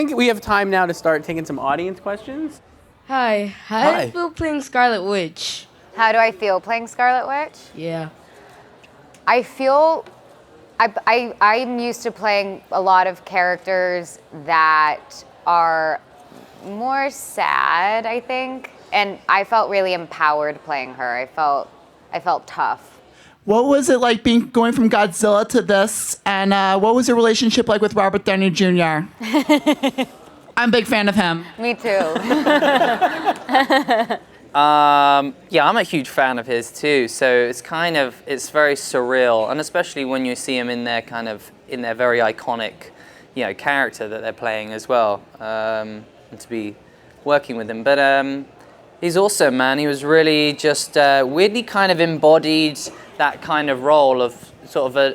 I think we have time now to start taking some audience questions. Hi. How do you feel playing Scarlet Witch? How do I feel playing Scarlet Witch? Yeah. I feel I'm used to playing a lot of characters that are more sad, I think, and I felt really empowered playing her. I felt tough. What was it like going from Godzilla to this? And what was your relationship like with Robert Downey Jr.? I'm a big fan of him. Me too. Yeah, I'm a huge fan of his too. So it's very surreal, and especially when you see him in their very iconic, character that they're playing as well, and to be working with him. But he's awesome, man. He was really just weirdly kind of embodied that kind of role of sort of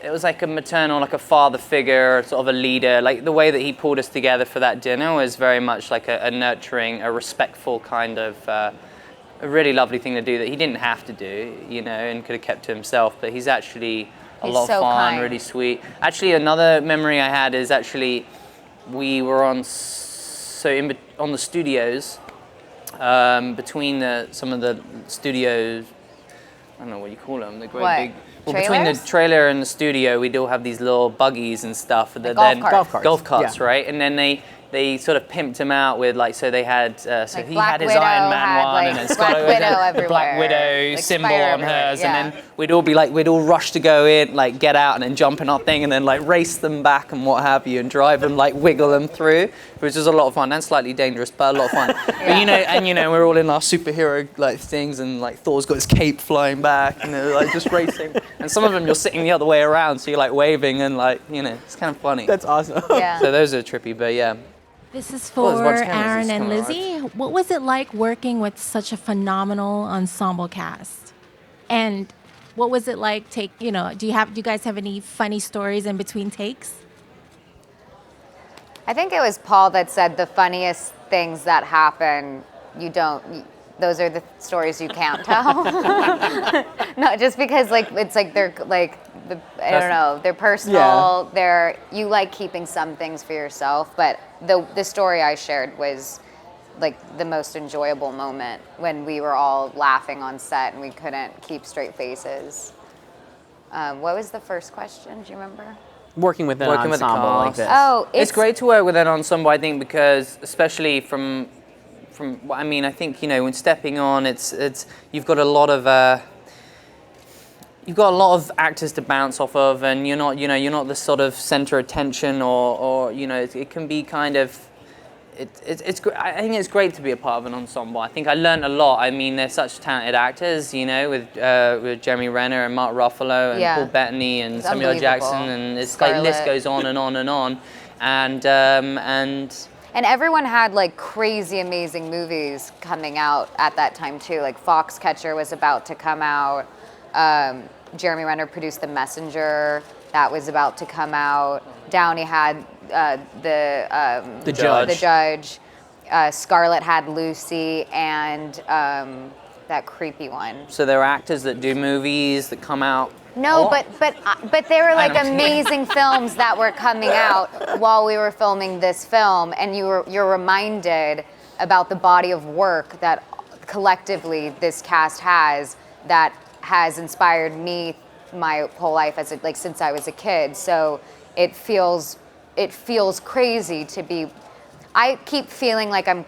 it was like a maternal, like a father figure, sort of a leader. Like the way that he pulled us together for that dinner was very much like a nurturing, a respectful kind of, a really lovely thing to do that he didn't have to do, and could have kept to himself. But he's actually a lot of fun, really sweet. Actually, another memory I had is we were on the studios, between some of the studios. I don't know what you call them. The great big. Well, between the trailer and the studio, we'd all have these little buggies and stuff. Golf carts, yeah. right? And then they sort of pimped him out with so they had he Black had his Widow Iron Man had, one, and then Black Scarlet Widow had the everywhere. Black Widow symbol on everywhere, hers, yeah. and then we'd all rush to go in, get out, and then jump in our thing, and then race them back and what have you, and drive them, wiggle them through, which is a lot of fun and slightly dangerous, but a lot of fun. Yeah. But we're all in our superhero things, and Thor's got his cape flying back, and they're just racing, and some of them you're sitting the other way around, so you're waving, and it's kind of funny. That's awesome. Yeah. So those are trippy, but yeah. This is for Aaron and Lizzie. What was it like working with such a phenomenal ensemble cast? And what was it like do you guys have any funny stories in between takes? I think it was Paul that said the funniest things that happen, those are the stories you can't tell. No, just because they're I don't know, they're personal. Yeah. You like keeping some things for yourself, but the story I shared was the most enjoyable moment when we were all laughing on set and we couldn't keep straight faces. What was the first question? Do you remember? Working with an ensemble like this. Oh, it's great to work with an ensemble, I think, because especially from I think when stepping on, it's you've got a lot of actors to bounce off of, and you're not the sort of center of attention, or it can be kind of. It's I think it's great to be a part of an ensemble. I think I learned a lot. I mean, they're such talented actors, with Jeremy Renner and Mark Ruffalo and Paul Bettany and Samuel L. Jackson, and it's the list goes on and on and on, and everyone had crazy amazing movies coming out at that time too. Foxcatcher was about to come out. Jeremy Renner produced The Messenger, that was about to come out. Downey had the Judge. Scarlett had Lucy, and that creepy one. So there are actors that do movies that come out. No, but they were amazing films that were coming out while we were filming this film, and you're reminded about the body of work that collectively this cast has that has inspired me my whole life since I was a kid. So it feels crazy to be. I keep feeling like I'm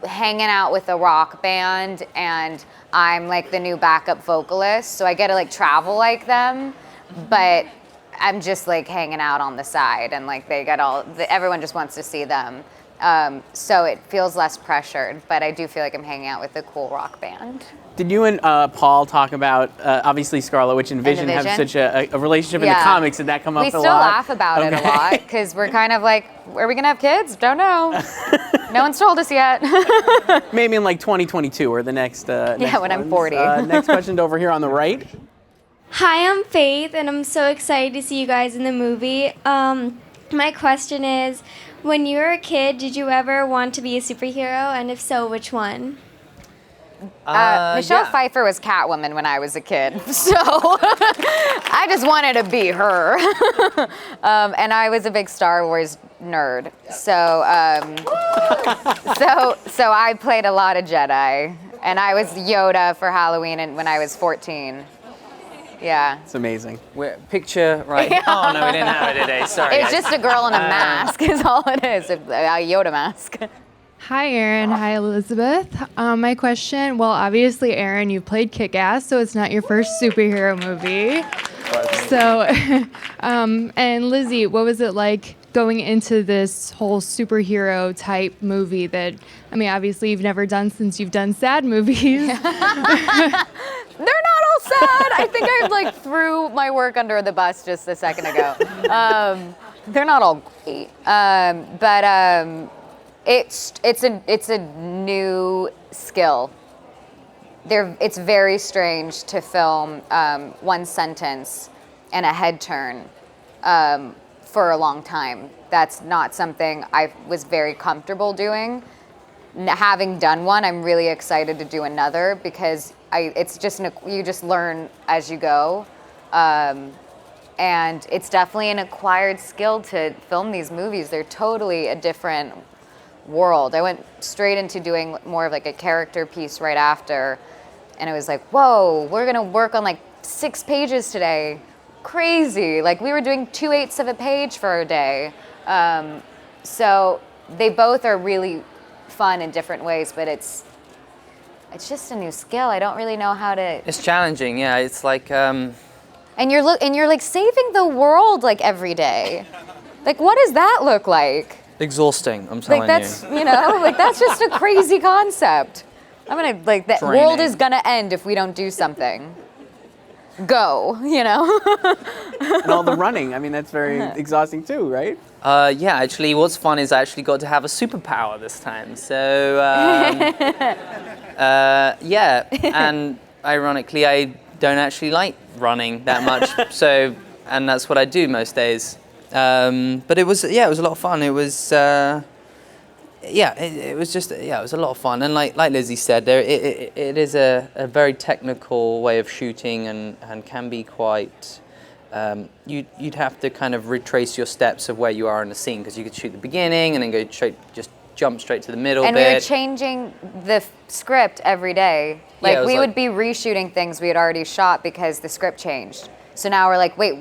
hanging out with a rock band and I'm the new backup vocalist, so I get to travel like them, but I'm just hanging out on the side, and they get everyone just wants to see them. So it feels less pressured, but I do feel like I'm hanging out with a cool rock band. Did you and Paul talk about, obviously Scarlet Witch and Vision have such a relationship in the comics? Did that come up a lot? We still laugh about it a lot, because we're kind of are we going to have kids? Don't know. No one's told us yet. Maybe in 2022 or the next when I'm 40. Next question over here on the right. Hi, I'm Faith, and I'm so excited to see you guys in the movie. My question is, when you were a kid, did you ever want to be a superhero? And if so, which one? Michelle Pfeiffer was Catwoman when I was a kid, so I just wanted to be her. And I was a big Star Wars nerd, so I played a lot of Jedi, and I was Yoda for Halloween and when I was 14. Yeah. It's amazing. Picture right. Oh no, we didn't have it today. Sorry. It's just a girl in a mask is all it is, a Yoda mask. Hi, Aaron. Hi, Elizabeth. My question, well, obviously, Aaron, you played Kick-Ass, so it's not your first superhero movie. So, and Lizzie, what was it like going into this whole superhero type movie that, I mean, obviously you've never done since you've done sad movies. They're not all sad. I think I threw my work under the bus just a second ago. They're not all great, but it's a new skill. It's very strange to film one sentence and a head turn for a long time. That's not something I was very comfortable doing. Having done one, I'm really excited to do another because it's just you just learn as you go. And it's definitely an acquired skill to film these movies. They're totally a different world. I went straight into doing more of a character piece right after, and it was like, whoa, we're gonna work on 6 pages today. Crazy. We were doing 2/8 of a page for a day. So they both are really fun in different ways, but it's just a new skill. I don't really know how to. It's challenging, yeah. It's and you're saving the world every day. What does that look like? exhausting, I'm telling that's, you know, that's just a crazy concept. I'm gonna, the world is gonna end if we don't do something. Go, you know? And all the running, I mean, that's very exhausting too, right? Yeah, actually, what's fun is I actually got to have a superpower this time. So, yeah, and ironically, I don't actually like running that much. So, and that's what I do most days. But it was a lot of fun. It was, it was just, it was a lot of fun. And like Lizzie said, it is a very technical way of shooting and can be quite, you'd have to kind of retrace your steps of where you are in the scene, because you could shoot the beginning and then go straight, just jump straight to the middle bit. And we were changing the script every day. We would be reshooting things we had already shot because the script changed. So now we're like, wait,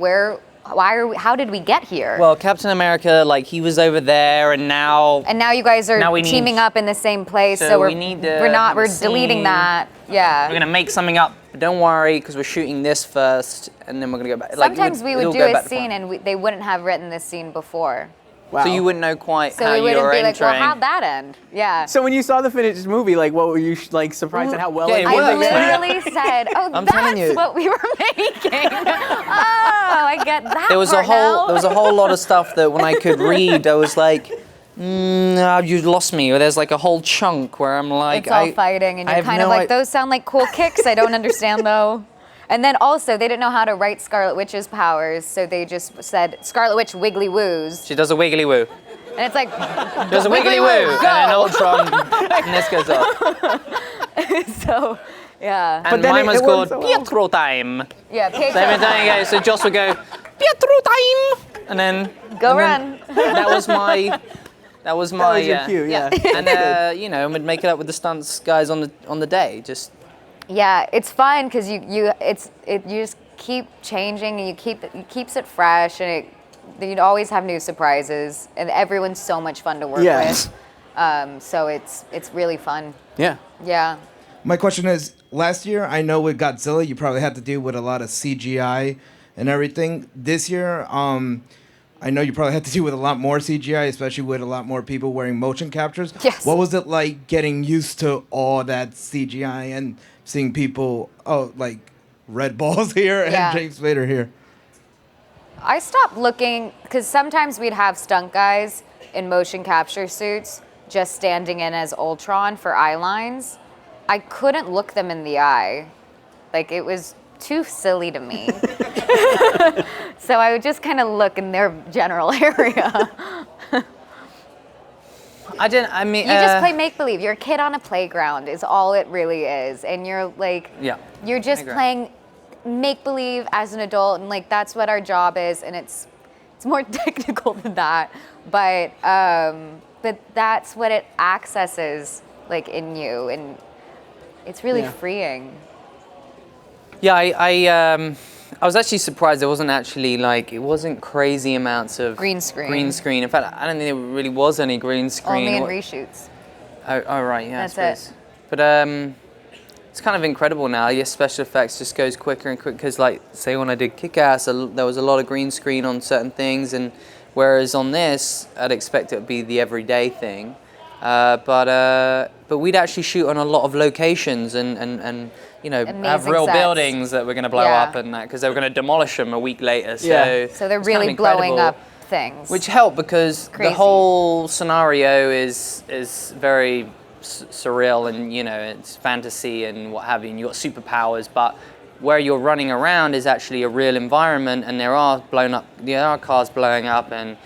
how did we get here? Well, Captain America, he was over there, and now you guys are teaming up in the same place, so we're deleting that. Yeah. We're gonna make something up, but don't worry, because we're shooting this first, and then we're gonna go back. Sometimes we would do a scene, and they wouldn't have written this scene before. Wow. So you wouldn't know quite so how you were entering. So we wouldn't be like, well, how'd that end? Yeah. So when you saw the finished movie, what were you surprised at how well it I worked? literally said, "Oh, that's what we were making." Oh, I get that. There was a whole lot of stuff that when I could read, I was like, you lost me. Or there's a whole chunk where I'm like, it's all fighting, and you're kind of like, those sound like cool kicks. I don't understand though. And then also, they didn't know how to write Scarlet Witch's powers, so they just said, Scarlet Witch wiggly woos. She does a wiggly woo. And it's like, does a wiggly woo, and then Ultron, and this goes off. So, yeah. And mine was called Pietro time. Yeah, Pietro. So every time you go, so Joss would go, Pietro time, and then run. That was my your cue, yeah. And we'd make it up with the stunts guys on the day, just. Yeah, it's fun because you just keep changing, and it keeps it fresh, and you'd always have new surprises, and everyone's so much fun to work with. So it's really fun. Yeah. Yeah. My question is, last year, I know with Godzilla, you probably had to deal with a lot of CGI and everything. This year, I know you probably had to deal with a lot more CGI, especially with a lot more people wearing motion captures. Yes. What was it like getting used to all that CGI and seeing people, Red Balls here and James Spader here? I stopped looking, because sometimes we'd have stunt guys in motion capture suits just standing in as Ultron for eye lines. I couldn't look them in the eye. It was too silly to me. So I would just kind of look in their general area. I mean, you just play make believe. You're a kid on a playground is all it really is, and you're like, you're just playing make believe as an adult, and like that's what our job is, and it's more technical than that, but that's what it accesses like in you, and it's really freeing. Yeah, I was actually surprised there wasn't actually it wasn't crazy amounts of green screen. In fact, I don't think there really was any green screen. Only in reshoots. Oh right, yeah. That's it. But it's kind of incredible now. Yes, special effects just goes quicker and quicker because, say when I did Kick-Ass, there was a lot of green screen on certain things, and whereas on this, I'd expect it would be the everyday thing. But we'd actually shoot on a lot of locations and amazing have real sets. Buildings that we're going to blow up and that because they were going to demolish them a week later. So they're really blowing up things. Which helped because the whole scenario is very surreal and it's fantasy and what have you, and you've got superpowers, but where you're running around is actually a real environment, and there are cars blowing up and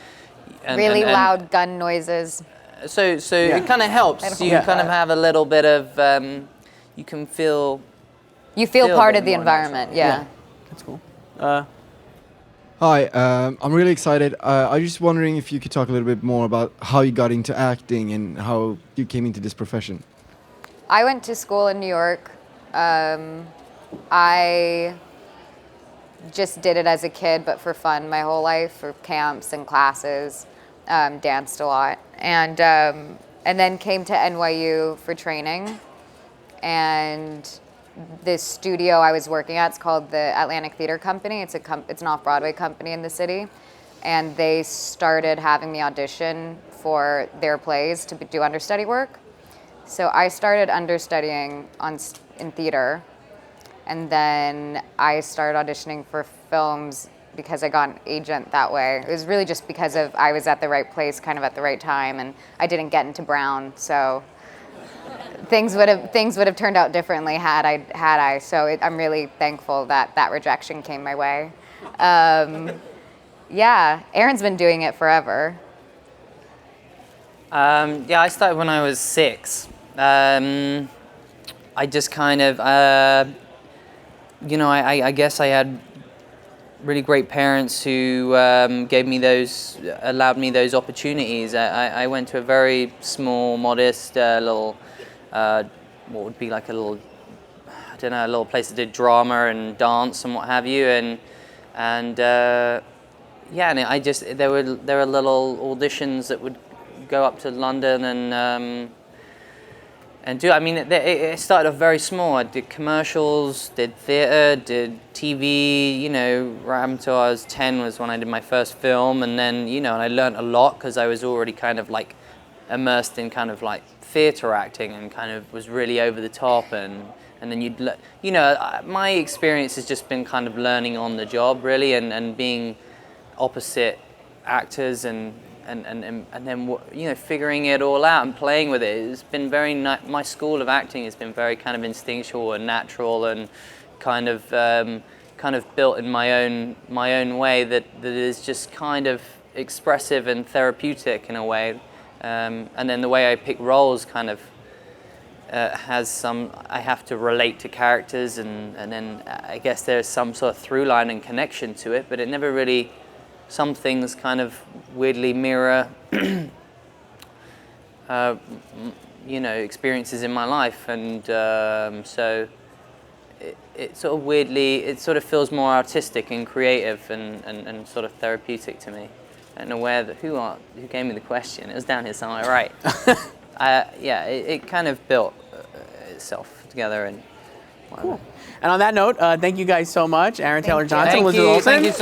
really loud gun noises. So it kind of helps. You kind of have a little bit of you can feel. You feel part of the environment. Yeah. That's cool. Hi, I'm really excited. I was just wondering if you could talk a little bit more about how you got into acting and how you came into this profession. I went to school in New York. I just did it as a kid, but for fun my whole life, for camps and classes, danced a lot. And then came to NYU for training. And this studio I was working at, it's called the Atlantic Theater Company. It's an off-Broadway company in the city. And they started having me audition for their plays to do understudy work. So I started understudying in theater. And then I started auditioning for films because I got an agent that way. It was really just because I was at the right place, kind of at the right time, and I didn't get into Brown, so things would have turned out differently had I. So I'm really thankful that rejection came my way. Aaron's been doing it forever. I started when I was 6. I just kind of, I guess I had really great parents who allowed me those opportunities. I went to a very small, modest little, what would be like a little, a little place that did drama and dance and what have you, and there were little auditions that would go up to London and do. I mean, it started off very small. I did commercials, did theater, did TV. Right up until I was 10 was when I did my first film, and then and I learned a lot because I was already kind of like immersed in kind of like theater acting and kind of was really over the top, and then my experience has just been kind of learning on the job really, and being opposite actors and then figuring it all out and playing with it. It's been very my school of acting has been very kind of instinctual and natural and kind of built in my own way that is just kind of expressive and therapeutic in a way. And then the way I pick roles kind of has some, I have to relate to characters, and then I guess there's some sort of through line and connection to it, but it never really. Some things kind of weirdly mirror, experiences in my life, and so it sort of feels more artistic and creative and sort of therapeutic to me. I don't know who gave me the question. It was down here somewhere, right? It kind of built itself together and whatever. Cool. And on that note, thank you guys so much, Aaron Taylor Johnson, Elizabeth Olsen. Thank you so